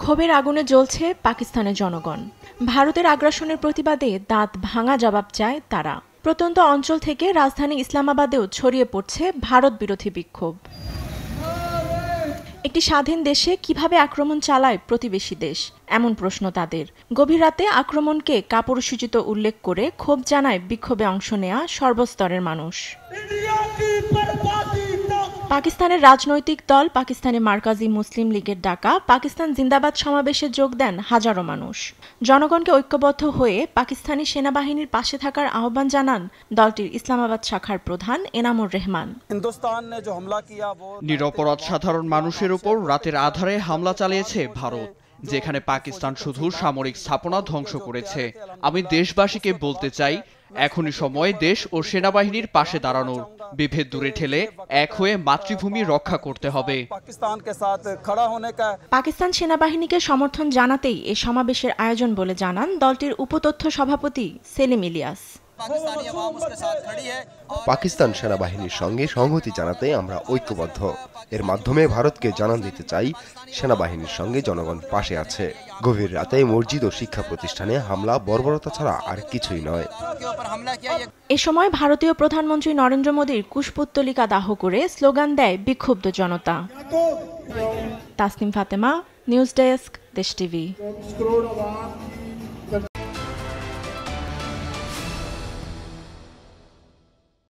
ক্ষোভের আগুনে জ্বলছে পাকিস্তানের জনগণ। ভারতের আগ্রাসনের প্রতিবাদে দাঁত ভাঙা জবাব চায় তারা। প্রত্যন্ত অঞ্চল থেকে রাজধানী ইসলামাবাদেও ছড়িয়ে পড়ছে ভারত বিরোধী বিক্ষোভ। একটি স্বাধীন দেশে কিভাবে আক্রমণ চালায় প্রতিবেশী দেশ, এমন প্রশ্ন তাদের। গভীর রাতে আক্রমণকে কাপুরুষোচিত উল্লেখ করে ক্ষোভ জানায় বিক্ষোভে অংশ নেয়া সর্বস্তরের মানুষ। পাকিস্তানের রাজনৈতিক দল পাকিস্তানি মার্কাজি মুসলিম লীগের ডাকা পাকিস্তান জিন্দাবাদ সমাবেশে যোগ দেন হাজারো মানুষ। জনগণকে ঐক্যবদ্ধ হয়ে পাকিস্তানি সেনাবাহিনীর পাশে থাকার আহ্বান জানান দলটির ইসলামাবাদ শাখার প্রধান এনামুর রহমান। নিরপরাধ সাধারণ মানুষের উপর রাতের আধারে হামলা চালিয়েছে ভারত, যেখানে পাকিস্তান শুধু সামরিক স্থাপনা ধ্বংস করেছে। আমি দেশবাসীকে বলতে চাই, এখনই সময় দেশ ও সেনাবাহিনীর পাশে দাঁড়ানোর। বিভেদ দূরে ঠেলে এক হয়ে মাতৃভূমি রক্ষা করতে হবে। পাকিস্তান সেনাবাহিনীকে সমর্থন জানাতেই এ সমাবেশের আয়োজন বলে জানান দলটির উপতথ্য সভাপতি সেলিম ইলিয়াস। পাকিস্তান সেনাবাহিনীর সঙ্গে সংহতি জানাতে আমরা ঐক্যবদ্ধ। এর মাধ্যমে ভারতকে জানান দিতে চাই, সেনাবাহিনীর সঙ্গে জনগণ পাশে আছে। গভীর রাতে মসজিদ ও শিক্ষা প্রতিষ্ঠানে হামলা বর্বরতা ছাড়া আর কিছুই নয়। এ সময় ভারতীয় প্রধানমন্ত্রী নরেন্দ্র মোদীর কুশপুত্তলিকা দাহ করে স্লোগান দেয় বিক্ষুব্ধ জনতা। তাসনিম ফাতেমা, নিউজ ডেস্ক, দেশ টিভি।